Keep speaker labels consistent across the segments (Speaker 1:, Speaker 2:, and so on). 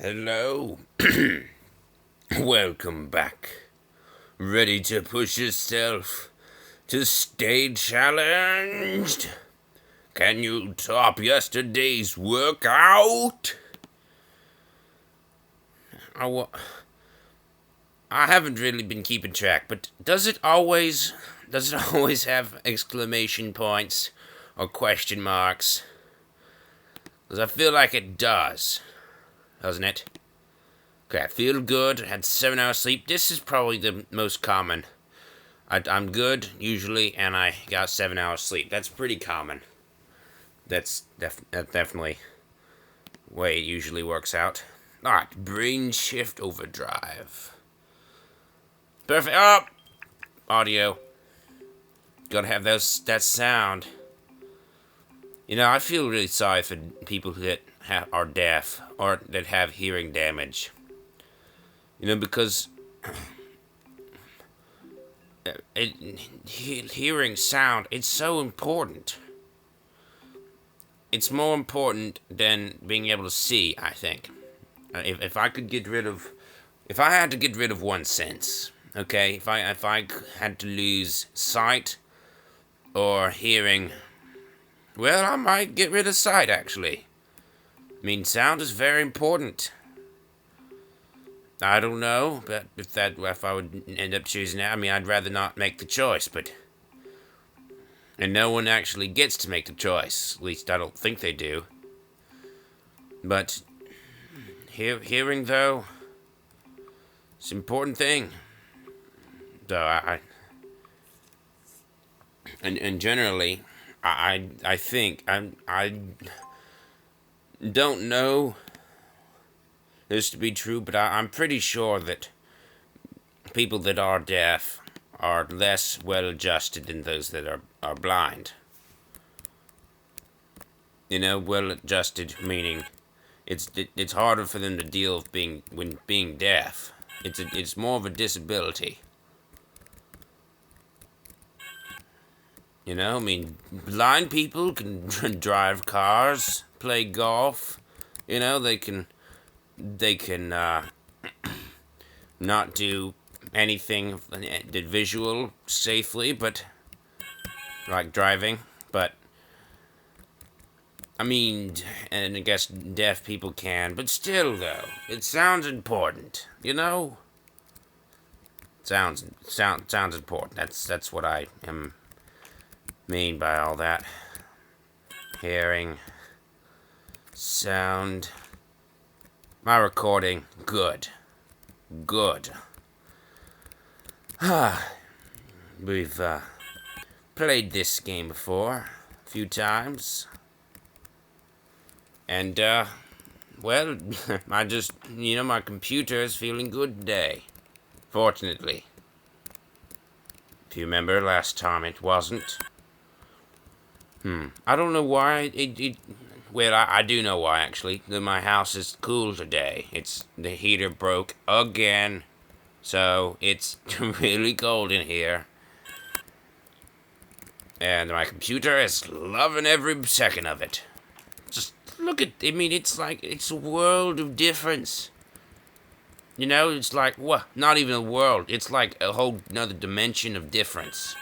Speaker 1: Hello. Welcome back. Ready to push yourself to stay challenged? Can you top yesterday's workout? I haven't really been keeping track, but does it always have exclamation points or question marks? Because I feel like it does. Doesn't it? Okay, I feel good. Had 7 hours sleep. This is probably the most common. I'm good usually, and I got 7 hours sleep. That's pretty common. That's definitely the way it usually works out. All right, brain shift overdrive. Perfect. Oh, audio. Gotta have that sound. You know, I feel really sorry for people that are deaf or that have hearing damage. You know, because hearing sound, it's so important. It's more important than being able to see, I think. If I had to get rid of one sense, okay, if I had to lose sight or hearing, well, I might get rid of sight, actually. I mean, sound is very important. I don't know, but if I would end up choosing that, I mean, I'd rather not make the choice, but... And no one actually gets to make the choice. At least I don't think they do. But... hearing, though... It's an important thing. Though, And generally... I think... I don't know this to be true, but I'm pretty sure that people that are deaf are less well adjusted than those that are blind. You know, well adjusted meaning it's harder for them to deal with being deaf. It's more of a disability. You know, I mean, blind people can drive cars, play golf. You know, they can not do anything visual safely, but like driving. But I mean, and I guess deaf people can, but still, though, it sounds important. You know, sounds important. That's what I am mean by all that. Hearing, sound. My recording, good. We've played this game before a few times. And, well, my computer is feeling good today. Fortunately. If you remember, last time it wasn't. I don't know why well, I do know why, actually. My house is cool today. The heater broke again. So, it's really cold in here. And my computer is loving every second of it. Just look at, I mean, it's a world of difference. You know, it's like, what? Not even a world. It's like a whole another dimension of difference.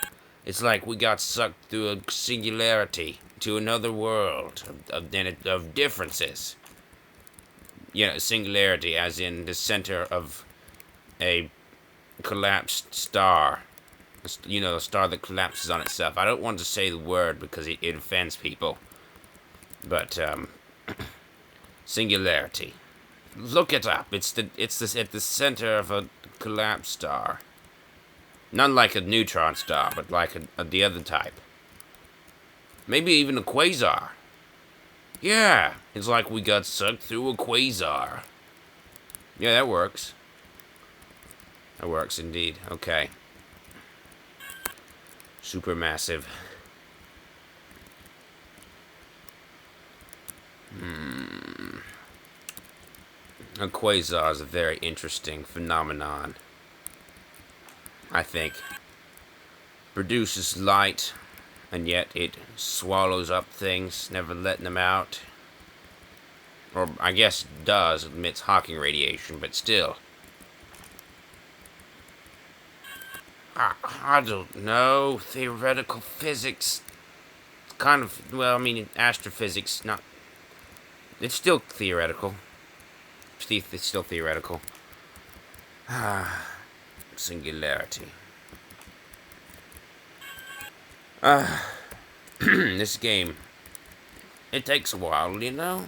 Speaker 1: It's like we got sucked through a singularity to another world of differences. You know, singularity as in the center of a collapsed star. You know, a star that collapses on itself. I don't want to say the word because it offends people. But, singularity. Look it up. It's at the center of a collapsed star. Not like a neutron star, but like the other type. Maybe even a quasar. Yeah, it's like we got sucked through a quasar. Yeah, that works. That works indeed. Okay. Supermassive. A quasar is a very interesting phenomenon. I think. Produces light, and yet it swallows up things, never letting them out. Or, I guess, does, emits Hawking radiation, but still. I don't know. Theoretical physics. Kind of, well, I mean, astrophysics, not... It's still theoretical. It's still theoretical. Singularity. This game, it takes a while, you know?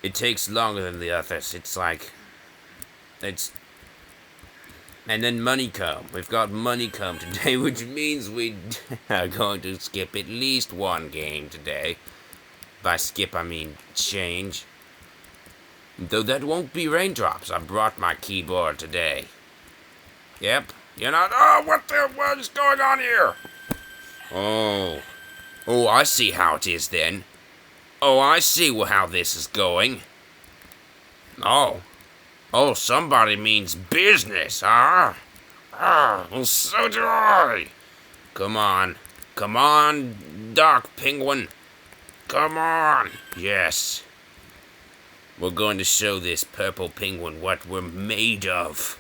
Speaker 1: It takes longer than the others. It's like... It's... And then Moneycomb. We've got Moneycomb today, which means we are going to skip at least one game today. By skip, I mean change. Though that won't be Raindrops. I brought my keyboard today. Yep. You're not... Oh, what is going on here? Oh. Oh, I see how it is then. Oh, I see how this is going. Oh. Oh, somebody means business, huh? Well, so do I. Come on. Come on, Dark Penguin. Come on. Yes. We're going to show this purple penguin what we're made of.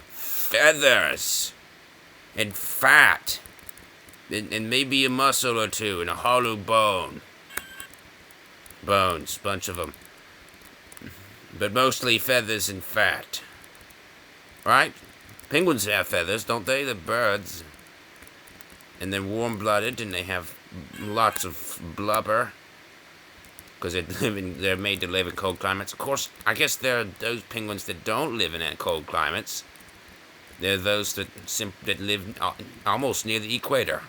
Speaker 1: Feathers. And fat. And maybe a muscle or two and a hollow bone. Bones, bunch of them. But mostly feathers and fat. Right? Penguins have feathers, don't they? They're birds. And they're warm-blooded and they have lots of blubber. Because they're made to live in cold climates. Of course, I guess there are those penguins that don't live in cold climates. They're those that live almost near the equator.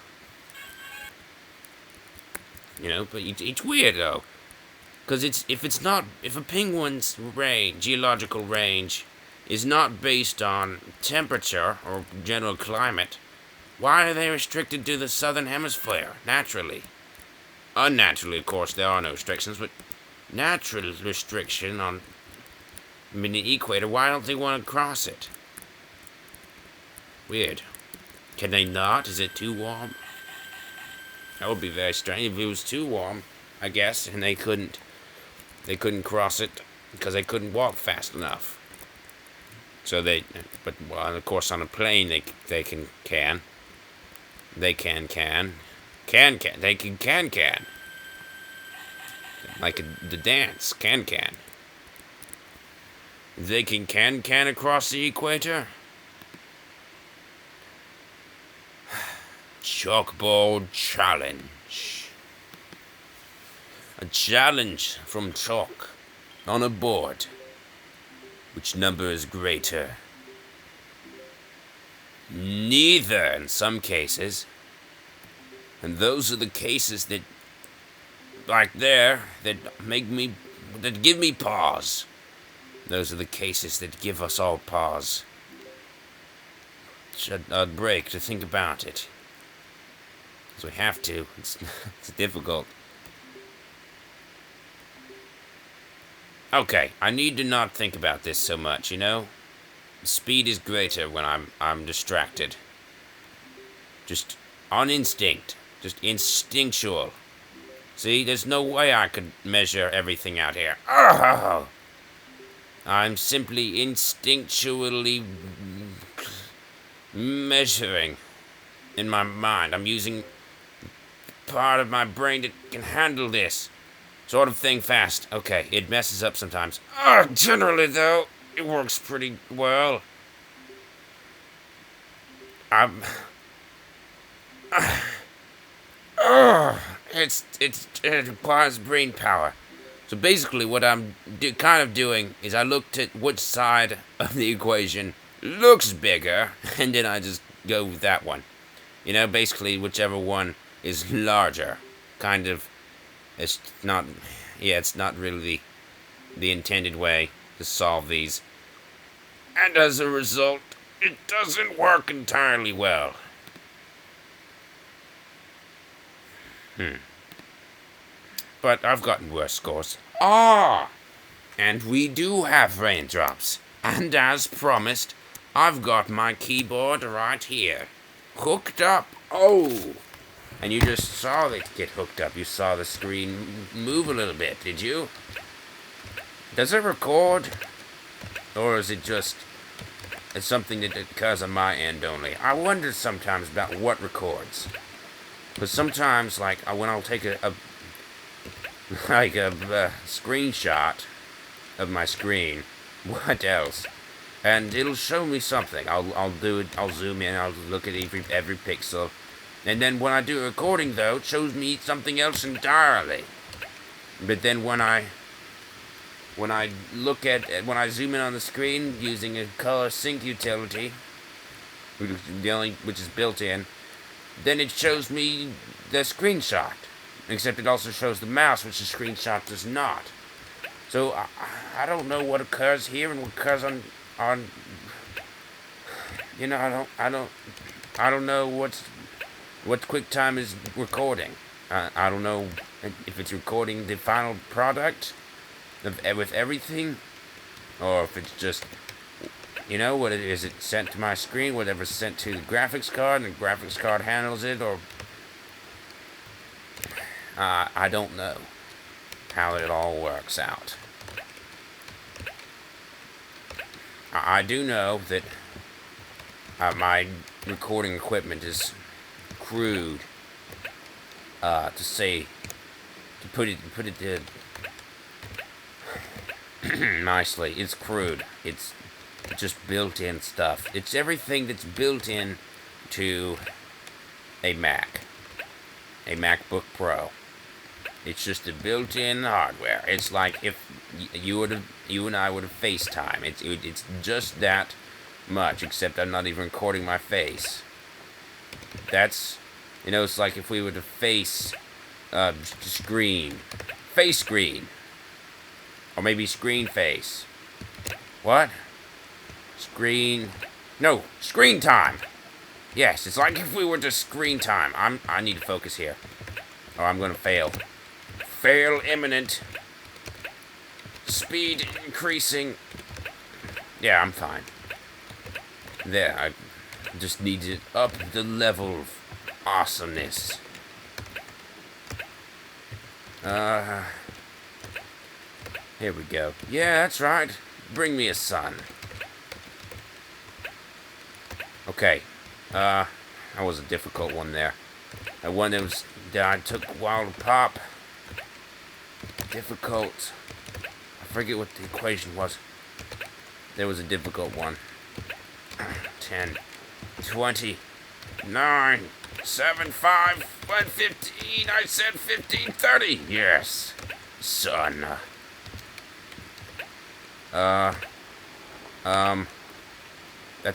Speaker 1: You know, but it's weird though. Because if a penguin's geological range is not based on temperature or general climate, why are they restricted to the southern hemisphere, naturally? Unnaturally, of course, there are no restrictions, but natural restriction on the equator, why don't they want to cross it? Weird. Can they not? Is it too warm? That would be very strange if it was too warm, I guess, and they couldn't cross it because they couldn't walk fast enough. So but well, of course on a plane they can. They can. Like the dance, can. They can across the equator. Chalkboard challenge. A challenge from chalk on a board. Which number is greater? Neither in some cases. And those are the cases that, like there, that give me pause. Those are the cases that give us all pause. A break to think about it. Because we have to. It's difficult. Okay, I need to not think about this so much, you know? Speed is greater when I'm distracted. Just on instinct. Just instinctual. See, there's no way I could measure everything out here. Oh! I'm simply instinctually measuring in my mind. I'm using part of my brain that can handle this sort of thing fast. Okay, it messes up sometimes. Generally, though, it works pretty well. It requires brain power. So basically what I'm kind of doing is I looked at which side of the equation looks bigger, and then I just go with that one. You know, basically whichever one is larger. Kind of, it's not really the intended way to solve these. And as a result, it doesn't work entirely well. But I've gotten worse scores. And we do have raindrops. And as promised, I've got my keyboard right here. Hooked up. Oh! And you just saw it get hooked up. You saw the screen move a little bit, did you? Does it record? Or is it just... It's something that occurs on my end only? I wonder sometimes about what records. Because sometimes, like, when I'll take a screenshot of my screen, what else? And it'll show me something. I'll do it. I'll zoom in. I'll look at every pixel, and then when I do a recording, though, it shows me something else entirely. But then when I zoom in on the screen using a color sync utility, which is built in, then it shows me the screenshot. Except it also shows the mouse, which the screenshot does not. So I don't know what occurs here and what occurs on you know, I don't know what QuickTime is recording. I don't know if it's recording the final product with everything, or if it's just, you know, what is it sent to my screen, whatever's sent to the graphics card, and the graphics card handles it, or I don't know how it all works out. I do know that my recording equipment is crude. To put it nicely, it's crude. It's just built-in stuff. It's everything that's built in to a Mac, a MacBook Pro. It's just the built-in hardware. It's like if you and I would have FaceTime. It's just that much, except I'm not even recording my face. That's, you know, it's like if we were to face screen, or maybe screen face. What? Screen time. Yes, it's like if we were to screen time. I need to focus here, or I'm gonna fail. Fail imminent. Speed increasing. Yeah, I'm fine. There, I just need to up the level of awesomeness. Here we go. Yeah, that's right. Bring me a son. Okay. That was a difficult one there. That one that I took a while to pop. Difficult. I forget what the equation was. There was a difficult one. 10, 20, 9, 7, 5, 1, 15. I said 15, 30. Yes, son. That's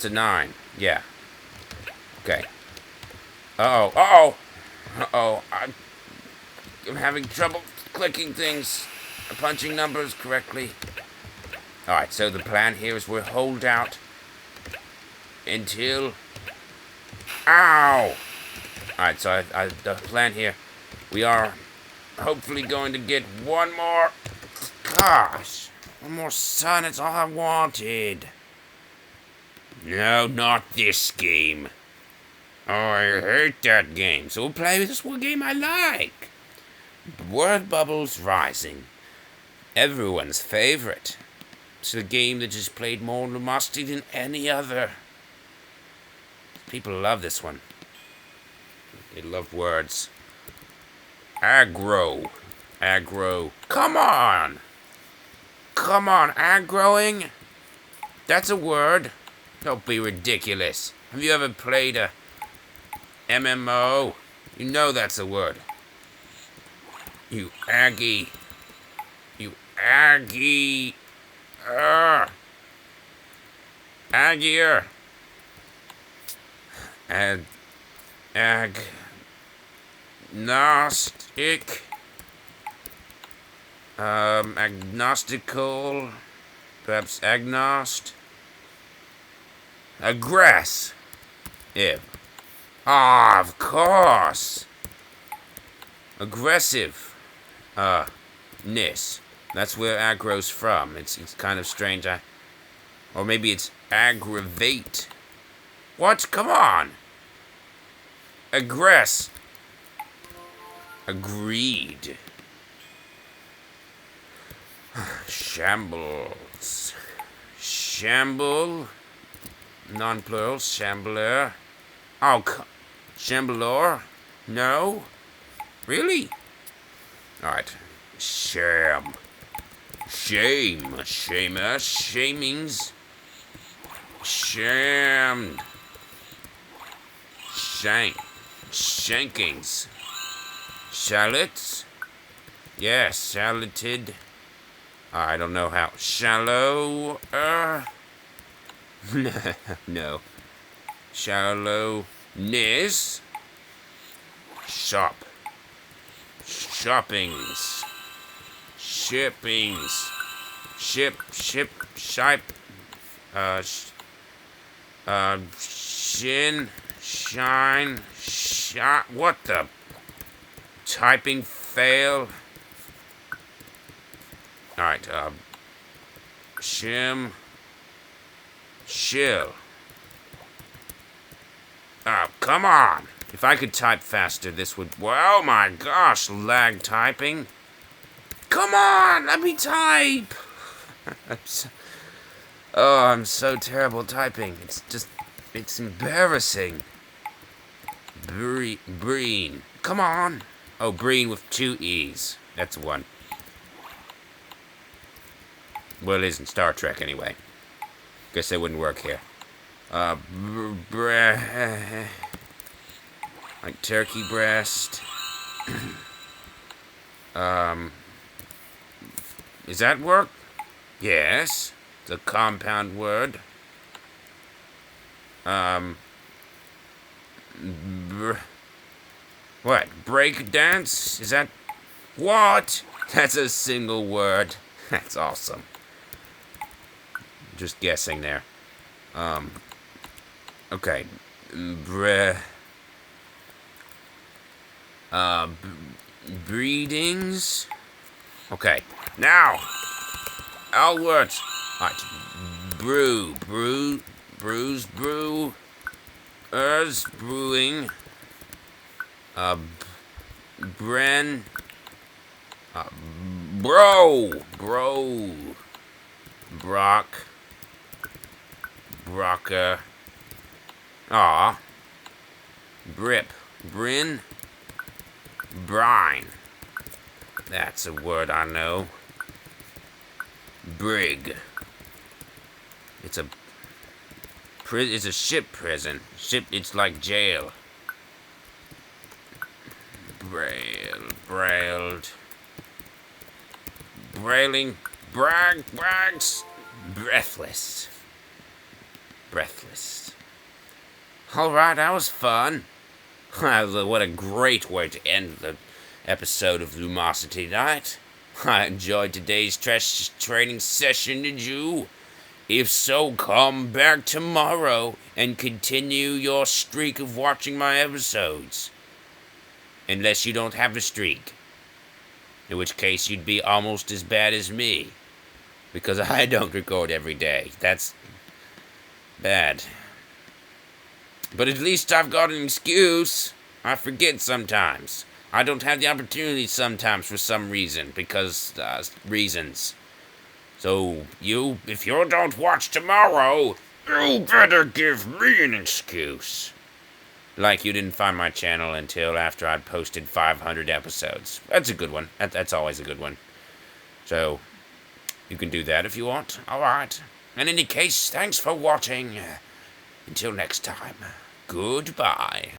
Speaker 1: a 9. Yeah. Okay. Uh-oh. I'm having trouble clicking things, punching numbers correctly. Alright, so the plan here is we'll hold out until... Ow! Alright, so the plan here, we are hopefully going to get one more... Gosh! One more sun, it's all I wanted. No, not this game. Oh, I hate that game. So we'll play this one game I like. Word Bubbles Rising. Everyone's favorite. It's a game that just played more Lumosity than any other. People love this one. They love words. Aggro. Come on, aggroing? That's a word. Don't be ridiculous. Have you ever played a MMO? You know that's a word. You Aggie. Aggier. Agnostic. Agnostical. Perhaps agnost. Aggress. If. Ah, of course. Aggressive. Ness. That's where aggro's from. It's kind of strange. Or maybe it's aggravate. What? Come on. Aggress. Agreed. Shambles. Shamble. Non-plural. Shambler. Oh, Shambler? No? Really? Alright. Sham. Shame. Shamer. Shamings. Shammed. Shank. Shankings. Shallots? Yes, shalloted. I don't know how. Shallow. No. Shallowness. Shop. Shoppings. Shippings. Ship. Shipe. Shin. Shine. Shot. What the? Typing fail. Alright, shim. Shill. Oh, come on! If I could type faster, this would... Oh my gosh, lag typing. Come on, let me type! I'm so terrible typing. It's embarrassing. Breen. Come on! Oh, Breen with 2 E's. That's one. Well, it isn't Star Trek anyway. Guess that wouldn't work here. Like turkey breast. Is that work? Yes. It's a compound word. What? Break dance? Is that... What? That's a single word. That's awesome. Just guessing there. Okay. Breedings. Okay. Now. All words. Alright. Brew. Brews. Brew. Brewing. Bren. Bro. Brock. Brocker. Aw. Brip. Brin. Brine. That's a word I know. Brig. It's a ship prison. It's like jail. Brailed. Brailing. Brags. Breathless. Alright, that was fun. What a great way to end the episode of Lumosity Night. I enjoyed today's training session, did you? If so, come back tomorrow and continue your streak of watching my episodes. Unless you don't have a streak. In which case, you'd be almost as bad as me. Because I don't record every day. That's bad. But at least I've got an excuse. I forget sometimes. I don't have the opportunity sometimes for some reason. Because, reasons. So, if you don't watch tomorrow, you better give me an excuse. Like you didn't find my channel until after I'd posted 500 episodes. That's a good one. That's always a good one. So, you can do that if you want. Alright. In any case, thanks for watching. Until next time, goodbye.